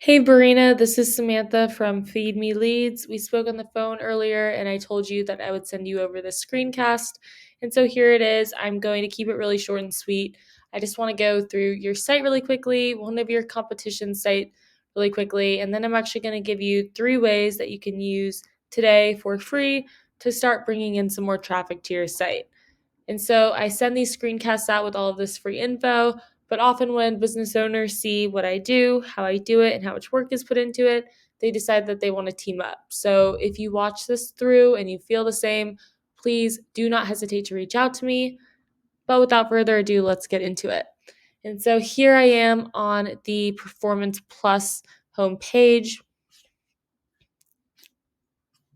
Hey, Barina, this is Samantha from Feed Me Leads. We spoke on the phone earlier, and I told you that I would send you over this screencast. And so here it is. I'm going to keep it really short and sweet. I just want to go through your site really quickly, one of your competition site really quickly, and then I'm actually going to give you 3 ways that you can use today for free to start bringing in some more traffic to your site. And so I send these screencasts out with all of this free info, but often when business owners see what I do, how I do it, and how much work is put into it, they decide that they want to team up. So if you watch this through and you feel the same, please do not hesitate to reach out to me. But without further ado, let's get into it. And so here I am on the Performance Plus homepage.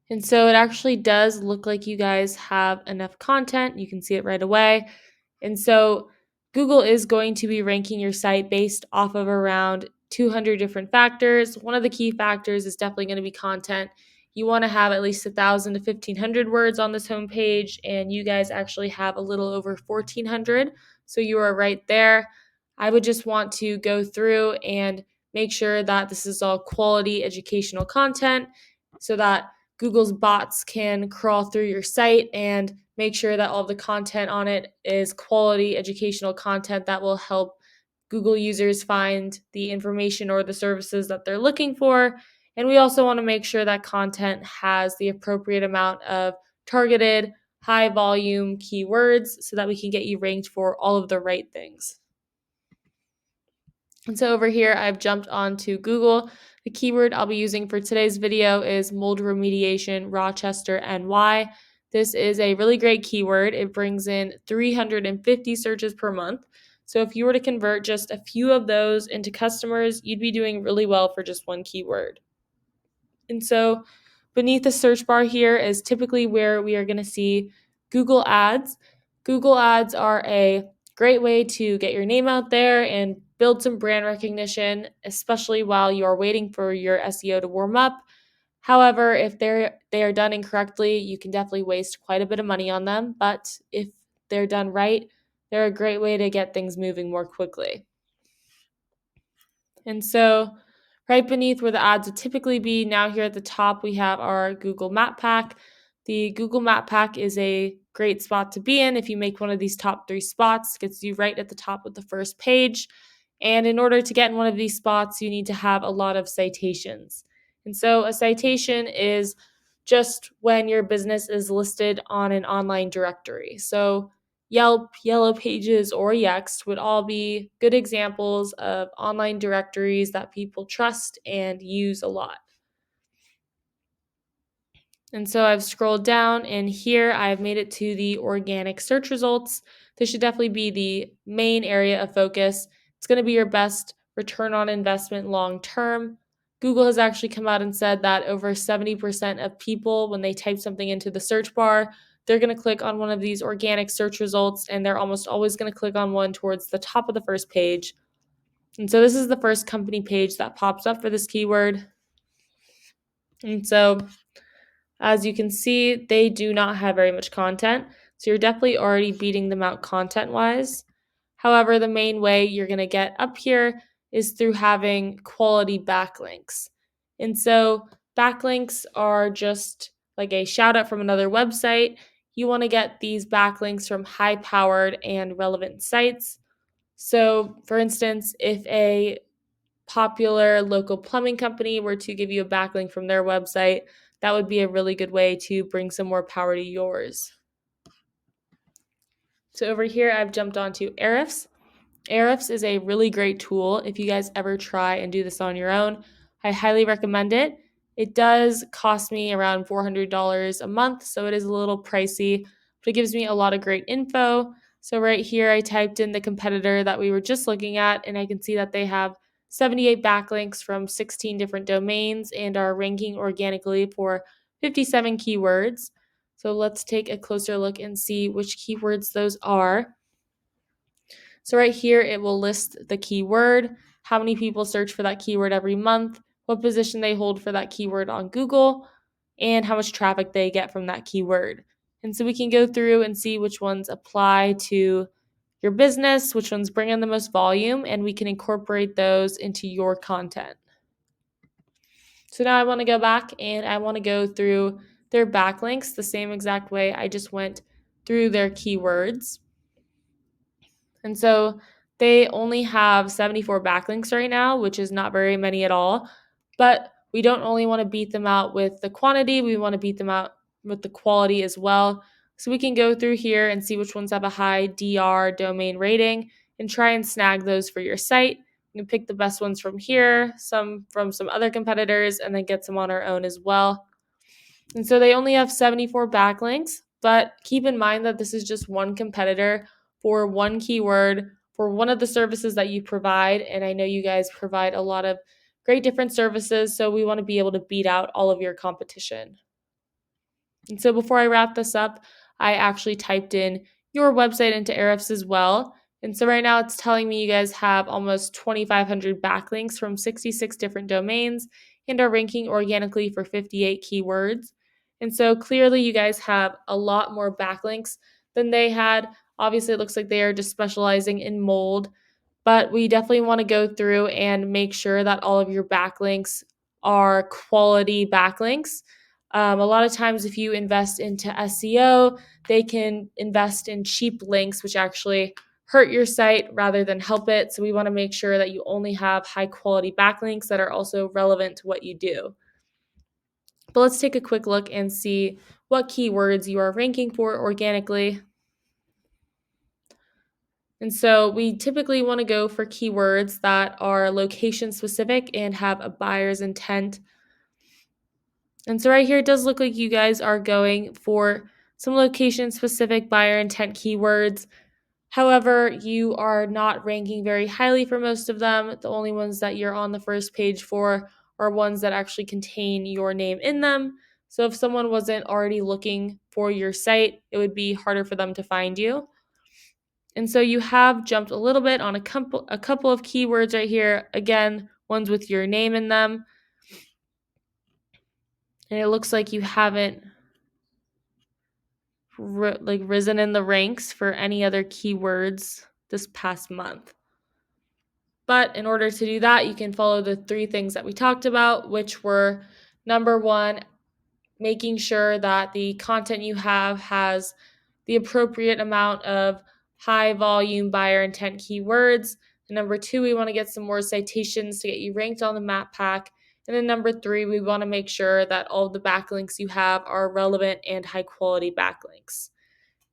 And so it actually does look like you guys have enough content. You can see it right away. And so Google is going to be ranking your site based off of around 200 different factors. One of the key factors is definitely going to be content. You want to have at least 1,000 to 1,500 words on this homepage, and you guys actually have a little over 1,400. So you are right there. I would just want to go through and make sure that this is all quality educational content so that Google's bots can crawl through your site and make sure that all of the content on it is quality educational content that will help Google users find the information or the services that they're looking for. And we also want to make sure that content has the appropriate amount of targeted, high volume keywords so that we can get you ranked for all of the right things. And so over here, I've jumped onto Google. The keyword I'll be using for today's video is mold remediation, Rochester, NY. This is a really great keyword. It brings in 350 searches per month. So if you were to convert just a few of those into customers, you'd be doing really well for just one keyword. And so beneath the search bar here is typically where we are going to see Google Ads. Google Ads are a great way to get your name out there and build some brand recognition, especially while you are waiting for your SEO to warm up. However, if they are done incorrectly, you can definitely waste quite a bit of money on them. But if they're done right, they're a great way to get things moving more quickly. And so right beneath where the ads would typically be, now here at the top, we have our Google Map Pack. The Google Map Pack is a great spot to be in. If you make one of these top 3 spots, it gets you right at the top of the first page. And in order to get in one of these spots, you need to have a lot of citations. And so a citation is just when your business is listed on an online directory. So Yelp, Yellow Pages, or Yext would all be good examples of online directories that people trust and use a lot. And so I've scrolled down, and here I've made it to the organic search results. This should definitely be the main area of focus. It's going to be your best return on investment long term. Google has actually come out and said that over 70% of people, when they type something into the search bar, they're going to click on one of these organic search results, and they're almost always going to click on one towards the top of the first page. And so this is the first company page that pops up for this keyword. And so as you can see, they do not have very much content, so you're definitely already beating them out content-wise. However, the main way you're going to get up here is through having quality backlinks. And so backlinks are just like a shout out from another website. You want to get these backlinks from high-powered and relevant sites. So, for instance, if a popular local plumbing company were to give you a backlink from their website, that would be a really good way to bring some more power to yours. So over here, I've jumped onto Ahrefs. Ahrefs is a really great tool. If you guys ever try and do this on your own, I highly recommend it. It does cost me around $400 a month, so it is a little pricey, but it gives me a lot of great info. So right here, I typed in the competitor that we were just looking at, and I can see that they have 78 backlinks from 16 different domains and are ranking organically for 57 keywords. So let's take a closer look and see which keywords those are. So right here, it will list the keyword, how many people search for that keyword every month, what position they hold for that keyword on Google, and how much traffic they get from that keyword. And so we can go through and see which ones apply to your business, which ones bring in the most volume, and we can incorporate those into your content. So now I want to go back and I want to go through their backlinks the same exact way I just went through their keywords. And so they only have 74 backlinks right now, which is not very many at all. But we don't only want to beat them out with the quantity, we want to beat them out with the quality as well. So we can go through here and see which ones have a high DR domain rating and try and snag those for your site. You can pick the best ones from here, some from some other competitors, and then get some on our own as well. And so they only have 74 backlinks, but keep in mind that this is just one competitor for one keyword for one of the services that you provide. And I know you guys provide a lot of great different services, so we want to be able to beat out all of your competition. And so before I wrap this up, I actually typed in your website into Ahrefs as well. And so right now it's telling me you guys have almost 2,500 backlinks from 66 different domains and are ranking organically for 58 keywords. And so clearly you guys have a lot more backlinks than they had. Obviously, it looks like they are just specializing in mold, but we definitely want to go through and make sure that all of your backlinks are quality backlinks. A lot of times, if you invest into SEO, they can invest in cheap links, which actually hurt your site rather than help it. So, we want to make sure that you only have high quality backlinks that are also relevant to what you do. But let's take a quick look and see what keywords you are ranking for organically. And so we typically want to go for keywords that are location specific and have a buyer's intent. And so right here, it does look like you guys are going for some location specific buyer intent keywords. However, you are not ranking very highly for most of them. The only ones that you're on the first page for are ones that actually contain your name in them. So if someone wasn't already looking for your site, it would be harder for them to find you. And so you have jumped a little bit on a couple of keywords right here. Again, ones with your name in them. And it looks like you haven't risen in the ranks for any other keywords this past month. But in order to do that, you can follow the 3 things that we talked about, which were number 1, making sure that the content you have has the appropriate amount of high volume buyer intent keywords. And number 2, we want to get some more citations to get you ranked on the map pack. And then number 3, we want to make sure that all of the backlinks you have are relevant and high quality backlinks.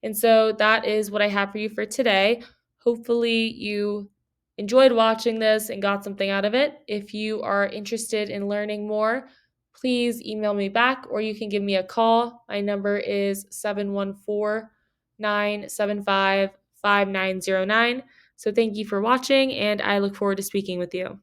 And so that is what I have for you for today. Hopefully you enjoyed watching this and got something out of it. If you are interested in learning more, please email me back or you can give me a call. My number is 714-975-5909. So thank you for watching and I look forward to speaking with you.